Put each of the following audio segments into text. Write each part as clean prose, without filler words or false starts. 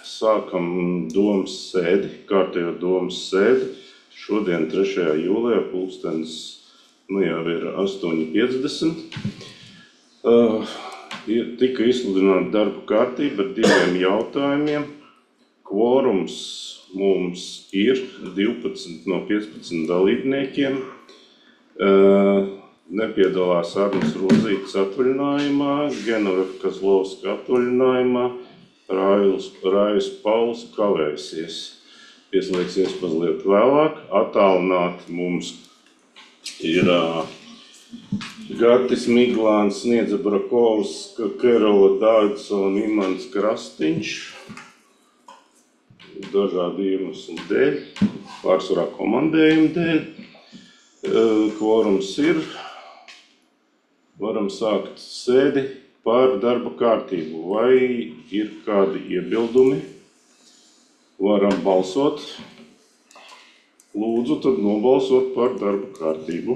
Sākam domas sēdi, kārtējo domas sēdi. Šodien 3. jūlijā pulkstenis jau ir 8:50. Tika izsludināta darba kārtība ar 2 jautājumiem. Kvorums mums ir 12 no 15 dalībniekiem. Nepiedalās Arnis Rozītis atvaļinājumā, Genovefa Kazlovska atvaļinājumā, Rājus Pauls kavēsies. Pieslēgsies mazliet vēlāk. Attālināti mums ir Gatis Miglāns, Sniedze Brakovs, Kerola Dāvidsona, Imants Krastiņš. Dažādu iemeslu dēļ, pārsvarā komandējumu dēļ. Kvorums ir. Varam sākt sēdi par darba kārtību. Vai ir kādi iebildumi? Varam balsot. Lūdzu, tad nobalsot par darba kārtību.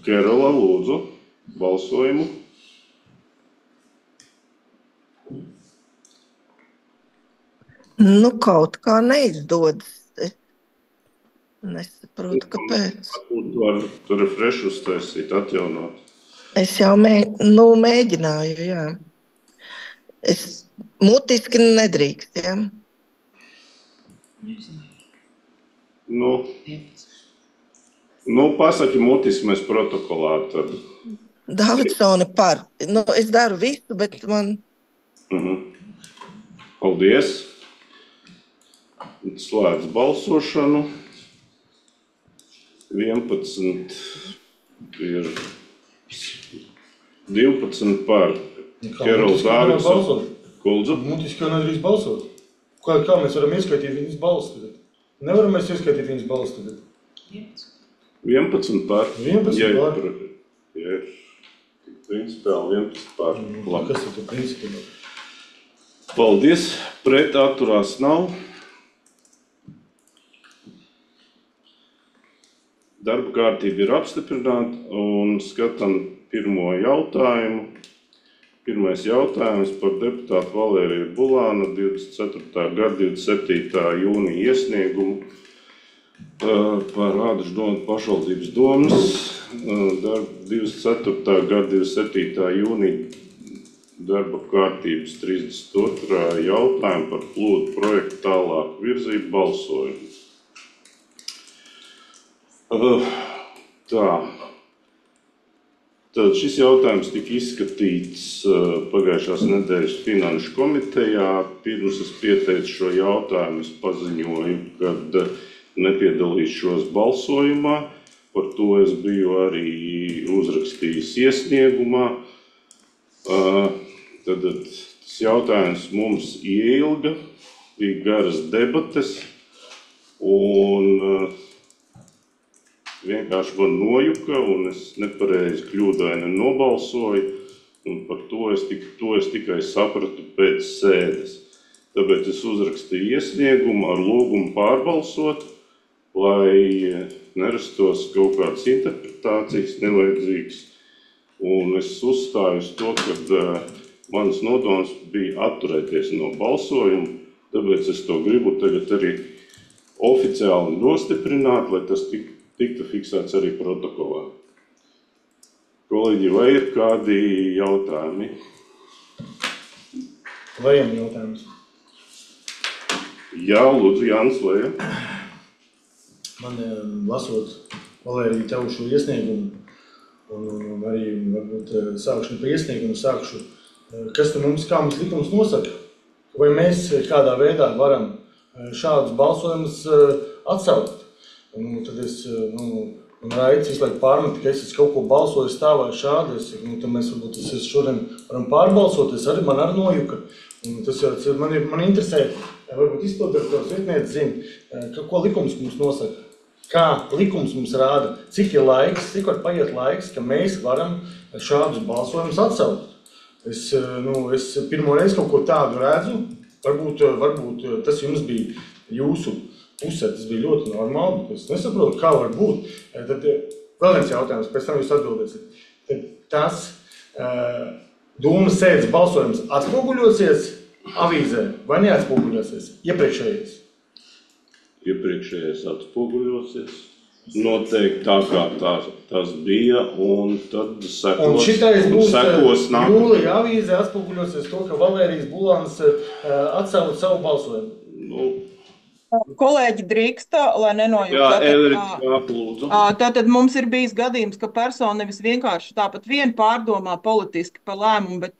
Kerola, lūdzu, balsojumu. Kaut kā neizdodas. Nesaprotu, kāpēc. Var refresh uztaisīt, atjaunot. Es jau mēģināju, jā. Es mutiski nedrīkst, jā. Pasaki mutiski, mēs protokolā tad. Davidsone par. Es daru visu, bet man... Paldies. Slēdz balsošanu. 11 ir 12 par Kerola Dāvidsona. Kuldzu? Mutiski jau nedrīkst balsot. Kā mēs varam ieskaitīt viņas balsu tagad? Nevaram mēs ieskaitīt viņas balsu tagad? 11 par. 11 par. Ja ir principāli 11 par. Kas ir tu principāli? Paldies. Pret atturās nav. Darba kārtība ir apstiprināta un skatām pirmo jautājumu. Pirmais jautājums par deputātu Valēriju Bulānu 24. gada 27. jūnija iesniegumu par Ādras domu pašvaldības domas 24. gada 27. jūnija darba kārtības 32. jautājumu par plūdu projektu tālāk virzību balsojumu. Tad šis jautājums tika izskatīts pagājušās nedēļas finanšu komitejā. Pirms es pieteicu šo jautājumu, es paziņoju, kad nepiedalīšos balsojumā. Par to es biju arī uzrakstījis iesniegumā. Tad tas jautājums mums ieilga, bija garas debates un vienkārši man nojuka un es nepareizi kļūdaini nobalsoju un par to es tikai sapratu pēc sēdes. Tāpēc es uzrakstīju iesniegumu ar lūgumu pārbalsot, lai nerastos kaut kādas interpretācijas nevajadzīgas. Un es uzstāju uz to, ka mans nodoms bija atturēties no balsojuma, tāpēc es to gribu tagad arī oficiāli nostiprināt, lai tas tiktu fiksēts arī protokolā. Kolēģi, vai ir kādi jautājumi? Lejam jautājums. Jā, lūdzu, Jānis Leja. Man lasot Valēriju Ķaušu iesniegumu, un arī varbūt sākšu par iesniegumu, kā mums likums nosaka, vai mēs kādā veidā varam šādus balsojumus atsaukt. Tad man Raids visu laiku pārmeta, ka es kaut ko balsoju stāvā šādi, tad mēs varbūt šodien varam pārbalsot, man arī nojuka. Tas jau man interesē, varbūt izpilddirektors vietniece zina, ko likums mums nosaka, kā likums mums rāda, cik var paiet laiks, ka mēs varam šādus balsojumus atsaukt. Es pirmo reizi kaut ko tādu redzu, varbūt tas jums bija jūsu pusē, tas bija ļoti normāli, bet es nesaprotu, kā var būt. Tad vēl viens jautājums, pēc tam jūs atbildēsiet. Tad tas Dūmas sēdes balsojums atspoguļosies avīzē vai neatspoguļosies iepriekšējais? Iepriekšējais atspoguļosies. Noteikti tā kā tas bija, un tad Un šitais būs nāk. jūlija avīzē atspoguļosies to, ka Valērijas Bulāns atsauc savu balsojumu. Nu, Kolēģi drīksta, lai nenojūt. jā, Evrika, lūdzu. Tātad mums ir bijis gadījums, ka persona nevis vienkārši tāpat vien pārdomā politiski par lēmumu, bet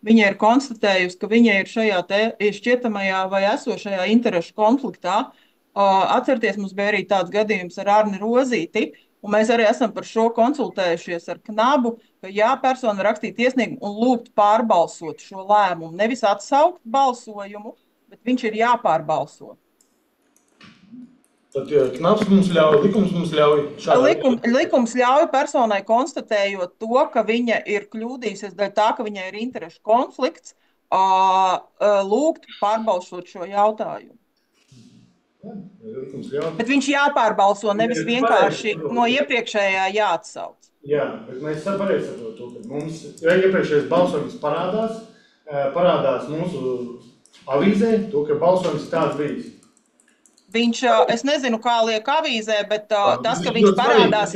viņa ir konstatējusi, ka viņa ir šajā te šķietamajā vai esošajā interešu konfliktā. Atcerieties, mums bija arī tāds gadījums ar Arni Rozīti, un mēs arī esam par šo konsultējušies ar Knabu, ka persona rakstīt iesniegumu un lūgt pārbalsot šo lēmumu. Nevis atsaukt balsojumu, bet viņš ir jāpārbalso. Tad Knabs mums ļauj, likums mums ļauj šādā. Likums ļauj personai konstatējot to, ka viņa ir kļūdījusies dēļ tā, ka viņai ir interešu konflikts, lūgt pārbalsot šo jautājumu. Bet viņš jāpārbalso, nevis vienkārši no iepriekšējā jāatsauc. Jā, bet mēs pareizi saprotam to, ka mums iepriekšējais balsojums parādās mūsu avīzē, to, ka balsojums tāds bijis. Viņš, es nezinu, kā liek avīzē, bet tas, ka viņš parādās...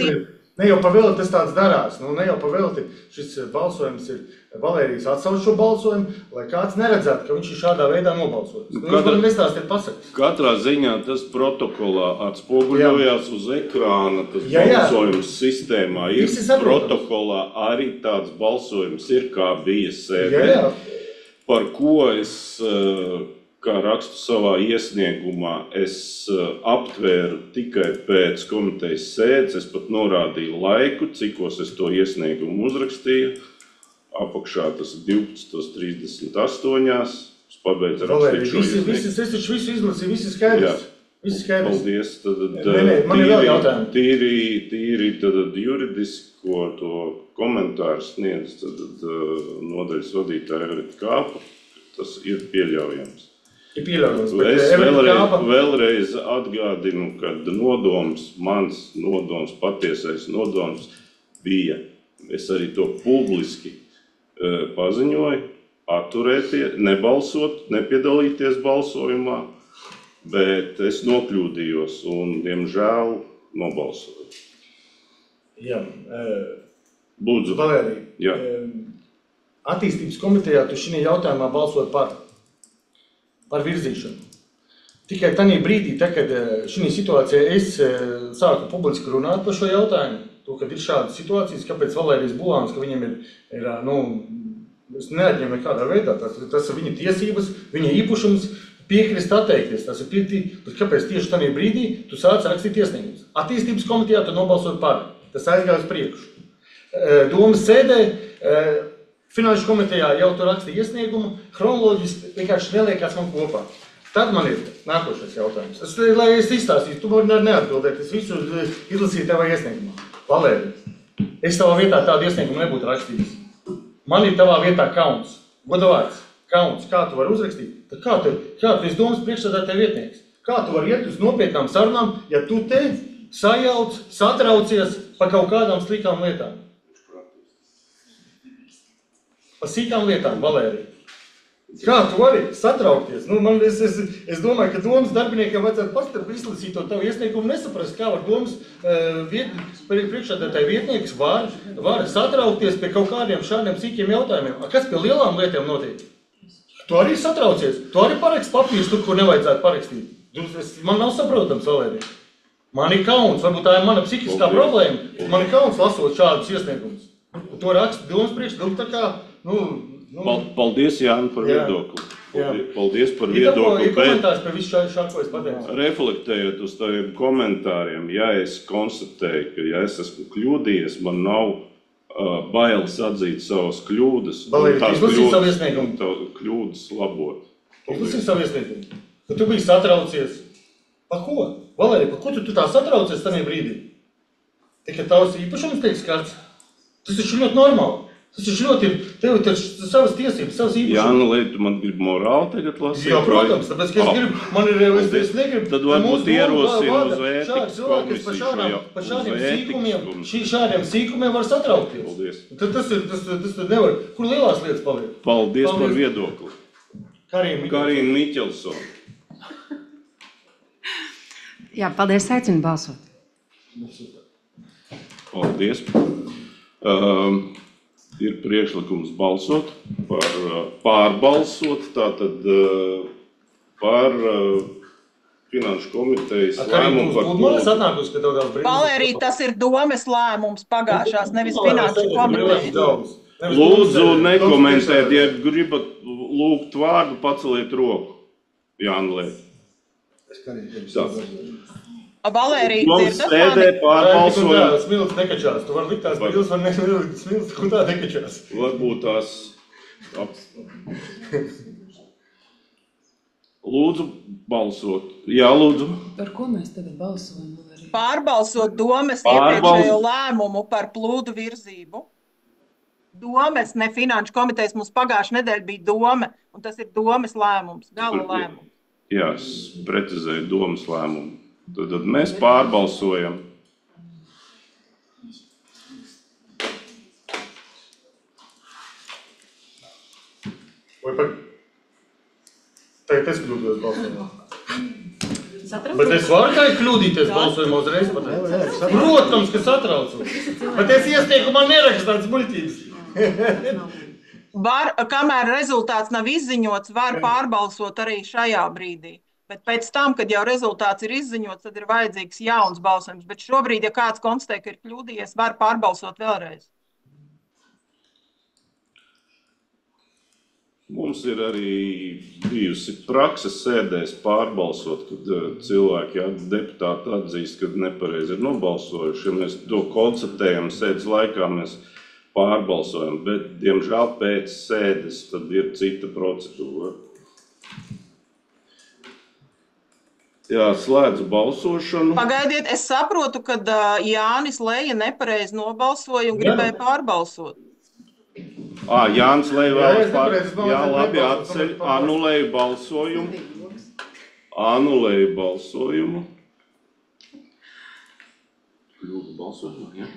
Ne jau pavēlti tas tāds darās, ne jau pavēlti šis balsojums ir Valērijas atsauc šo balsojumu, lai kāds neredzētu, ka viņš ir šādā veidā nobalsojis. Viņš man nestāstiet pasakas. Katrā ziņā tas protokolā atspoguļojās uz ekrāna, tas balsojums sistēmā ir protokolā arī tāds balsojums ir, kā bija sēdē, par ko es... kā rakstu savā iesniegumā, es aptvēru tikai pēc komitejas sēdes, es pat norādīju laiku, cikos es to iesniegumu uzrakstīju. Apakšā tas ir 12:38. Es pabeidzu rakstīt šo iesniegumu. Es visu izlasīju, viss ir skaidrs. Paldies. Man ir vēl jautājumi. Tīri juridisko to komentāru sniedz nodaļas vadītāja Evrika Kāpa. Tas ir pieļaujams. Es vēlreiz atgādinu, ka mans nodoms, patiesais nodoms bija, es arī to publiski paziņoju, atturēties, nebalsot, nepiedalīties balsojumā, bet es nokļūdījos un, diemžēl, nobalsoju. Jā, Lūdzu. Valērija, attīstības komitejā tu šī jautājumā balsoji par virzīšanu. Tikai tajā brīdī, kad šī situācijā es sāku publiski runāt par šo jautājumu, to, kad ir šādas situācijas, kāpēc Valērijas Bulāns, ka viņam ir es neatņemu nekādā veidā, tas ir viņa tiesības, viņa īpašums piekrist atteikties. Tas ir bet kāpēc tieši tajā brīdī tu sāc rakstīt iesniegumus. Attīstības komitejā tu nobalsoji par, tas aizgāja uz priekšu. Dūmas sēdē, Finanšu komitejā jau tu rakstīji iesniegumu, chronoloģiski vienkārši neliekās man kopā. Tad man ir nākošais jautājums. Lai es izstāstītu, tu man neatbildēt, es visu izlasīju tevā iesniegumā. Valērija, es tavā vietā tādu iesniegumu nebūtu rakstījis. Man ir tavā vietā kauns. Godavārds, kauns, kā tu vari uzrakstīt? Tad kā tu esi domas priekšsēdētāja vietnieks? Kā tu vari iet uz nopietnām sarunām, ja tu te sajauc, satraucies par kaut kādām slikām lietām? Par sīkām lietām, Valērija. Kā tu vari satraukties? Es domāju, ka domas darbiniekiem vajadzētu pastarp izlasīt to tavu iesniegumu, nesaprast, kā var domas priekšsēdētāja vietnieks var satraukties pie kaut kādiem šādiem sīkiem jautājumiem. Kas pie lielām lietām notiek? Tu arī satraucies. Tu arī parakst papīrs tur, kur nevajadzētu parakstīt. Man nav saprotams, Valērija. Man ir kauns, varbūt tā ir mana psihiskā problēma. Man ir kauns lasot šādus iesniegumus. To raksta domas priekšsēdētāja, tā kā Paldies, Jāni, par viedokli. Paldies par viedokli. Ir komentārs par visu šā, ko es pateicu. Reflektējot uz taviem komentāriem, ja es konstatēju, ka ja es esmu kļūdījies, man nav bailes atzīt savas kļūdas. Valērija, izlasīt savu iesniegumu. Kļūdas labot. Izlasīt savu iesniegumu. Ka tu biji satraucies. Pa ko? Valērija, pa ko tu tā satraucies tajā brīdī? Tikai tavs īpašums tiek skarts. Tas taču ļoti normāli. Tas ir ļoti, tev ir savas tiesības, savas īpašības. Jāna, lai tu man gribi morāli tagad lasīt? Jā, protams, tāpēc, ka es gribu, man ir, es negribu. Tad varbūt ierosina uz ētikas komisiju. Par šādiem sīkumiem var satraukties. Paldies. Tad tas nevar. Kur lielās lietas paliek? Paldies par viedokli. Karina Miķelsona. Jā, paldies, aicinu balsot. Paldies. Ir priekšlikums balsot pārbalsot, tātad par Finanšu komitejas lēmumu par plūdu. Valērija, tas ir domes lēmums pagājušās, nevis Finanšu komitejas. Lūdzu, nekomentēt, ja gribat lūgt vārdu, paceliet roku. Jāna Lēt. Valērija, dzirdat sēdē mani? pārbalsojam. Smilts nekačās. Tu var likt tās pils, var nesmilts, kur tā nekačās. Varbūt tās... Lūdzu balsot. Jā, lūdzu. Par ko mēs tagad balsojam, Valērija? Pārbalsot domes iepriekšējo lēmumu par plūdu virzību. Domes, ne Finanšu komitejas, mums pagājušā nedēļa bija dome, un tas ir domes lēmums, gala lēmums. Jā, es precizēju domas lēmumu. Tad mēs pārbalsojam. Vai par... Tagad es kļūdos balsojumā. Bet es varu kā kļūdīties balsojumā uzreiz pateikt? Protams, ka satraucu. Bet es iesteikumā nerakstu tādas muļķības. Kamēr rezultāts nav izziņots, var pārbalsot arī šajā brīdī. Bet pēc tam, kad jau rezultāts ir izziņots, tad ir vajadzīgs jauns balsojums. Bet šobrīd, ja kāds konstatē, ka ir kļūdījies, var pārbalsot vēlreiz. Mums ir arī bijusi prakse sēdēs pārbalsot, kad cilvēki, deputāti atzīst, ka nepareizi ir nobalsojuši. Ja mēs to konstatējam sēdes laikā, mēs pārbalsojam, bet, diemžēl, pēc sēdes tad ir cita procedūra. Jā, slēdzu balsošanu. Pagaidiet, es saprotu, ka Jānis Leja nepareizi nobalsoja un gribēja pārbalsot. Jānis Leja vēlas pārbalsot. Jā, labi, atceļ, anulēju balsojumu. Anulēju balsojumu. Kļūdu balsojumu, jā.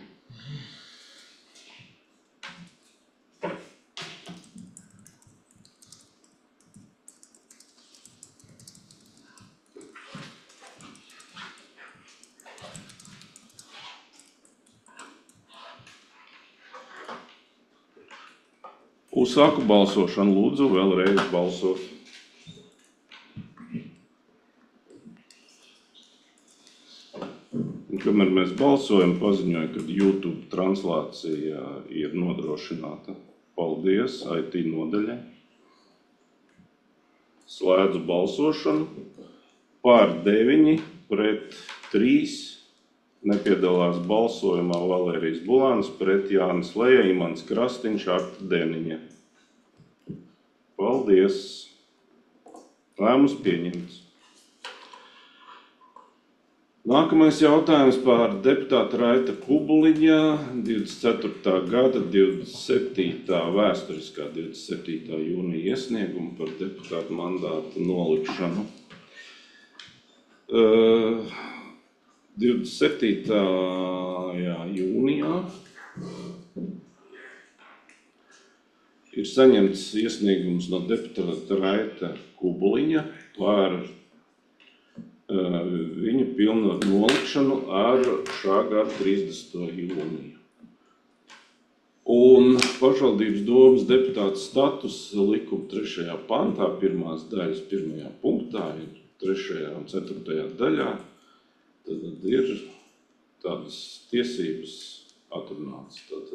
Uzsāku balsošanu, lūdzu vēlreiz balsot. Un, kamēr mēs balsojam, paziņoju, ka YouTube translācija ir nodrošināta. Paldies IT nodaļai. Slēdzu balsošanu. Par 9 pret 3 nepiedalās balsojumā Valērijas Bulāns pret Jānis Leja, Imants Krastiņš, Arta Deniņa. Paldies! Lēmums pieņemts. Nākamais jautājums par deputāta Raita Kubuliņa 24. gada 27. vēsturiskā 27. jūnija iesniegumu par deputāta mandāta nolikšanu. 27. jūnijā ir saņemts iesniegums no deputāta Raita Kubuliņa par viņa pilnvaru nolikšanu ar šā gada 30. jūniju. Un pašvaldības domes deputāta status likuma 3. pantā, pirmās daļas 1. punktā, ir 3. un 4. daļā. Tad ir tādas tiesības atrunāts. Tad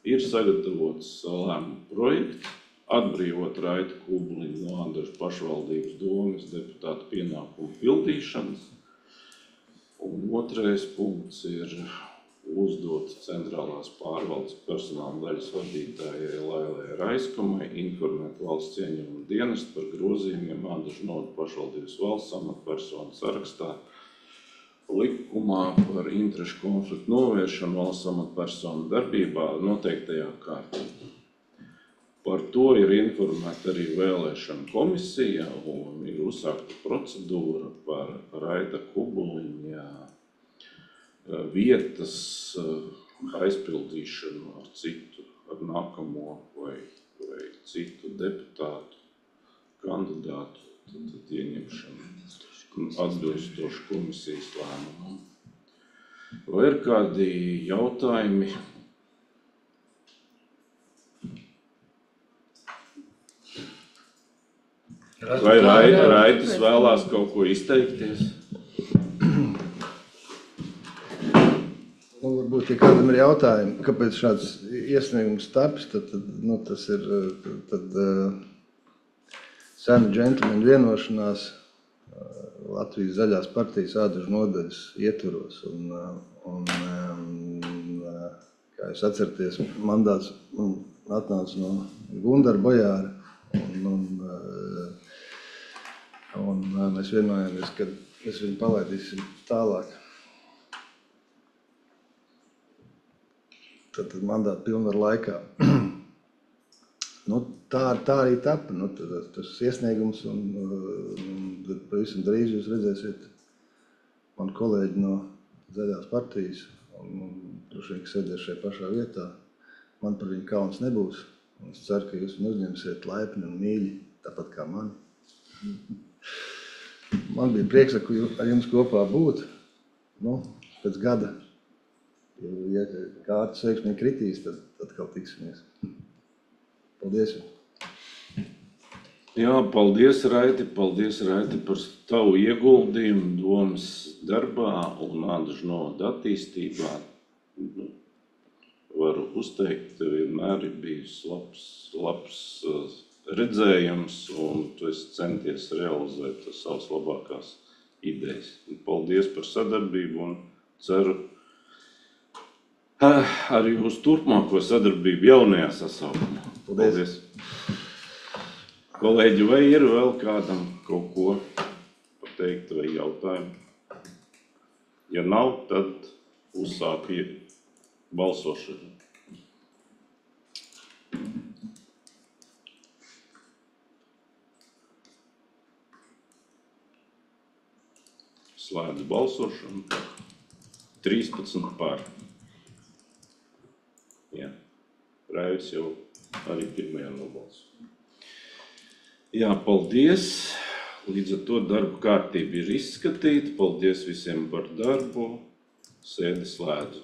ir sagatavots lēmumu projekts, atbrīvot Raita Kubuliņu no Andažu pašvaldības domes deputāta pienākumu pildīšanas. Un otrais punkts ir uzdot centrālās pārvaldes personāla daļas vadītājai Lailai Raiskamai informēt valsts ieņēmumu dienestu par grozījumiem Andažu novada pašvaldības valsts amatpersonu sarakstā likumā par interešu konfliktu novēršanu valsts amatpersonu darbībā noteiktajā kārtībā. Par to ir informēta arī vēlēšana komisija un ir uzsākta procedūra par Raita Kubuliņa vietas aizpildīšanu ar citu, ar nākamo vai citu deputātu, kandidātu, tad ieņemšanu atbilstoši komisijas lēmumam. Vai ir kādi jautājumi? Vai Raitis vēlās kaut ko izteikties? Varbūt, ja kādam ir jautājumi, kāpēc šāds iesniegums taps, tad tas ir sena džentlmeņu vienošanās Latvijas zaļās partijas ādažu nodaļas ietvaros. Kā jūs atceraties, mandāts atnāca no Gundara Bojāra, un mēs vienojāmies, ka mēs viņu palaidīsim tālāk. Tad mandāta pilnvaru laikā. Tā arī tapa. Tas iesniegums, un pavisam drīz jūs redzēsiet mani kolēģi no Zaļās partijas, un droši vien sēdēs šajā pašā vietā. Man par viņu kauns nebūs. Es ceru, ka jūs viņu uzņemsiet laipni un mīļi, tāpat kā mani. Man bija prieks ar jums kopā būt, pēc gada. Ja kārtas veiksmīgi kritīs, tad atkal tiksimies. Paldies jums! Jā, paldies, Raiti, par tavu ieguldījumu domas darbā un ādažu novada attīstībā. Varu uzteikt, tev vienmēr ir bijis labs redzējums, un tu esi centies realizēt savas labākās idejas. Paldies par sadarbību un ceru arī uz turpmāko sadarbību jaunajā sasaukumā. Paldies! Kolēģi, vai ir vēl kādam kaut ko pateikt vai jautājumu? Ja nav, tad uzsāku balsošanu. Slēdzu balsošanu. 13 par. Jā, Raivis jau arī pirmajā nobalso. Jā, paldies. Līdz ar to darba kārtība ir izskatīta. Paldies visiem par darbu. Sēdi slēdzu.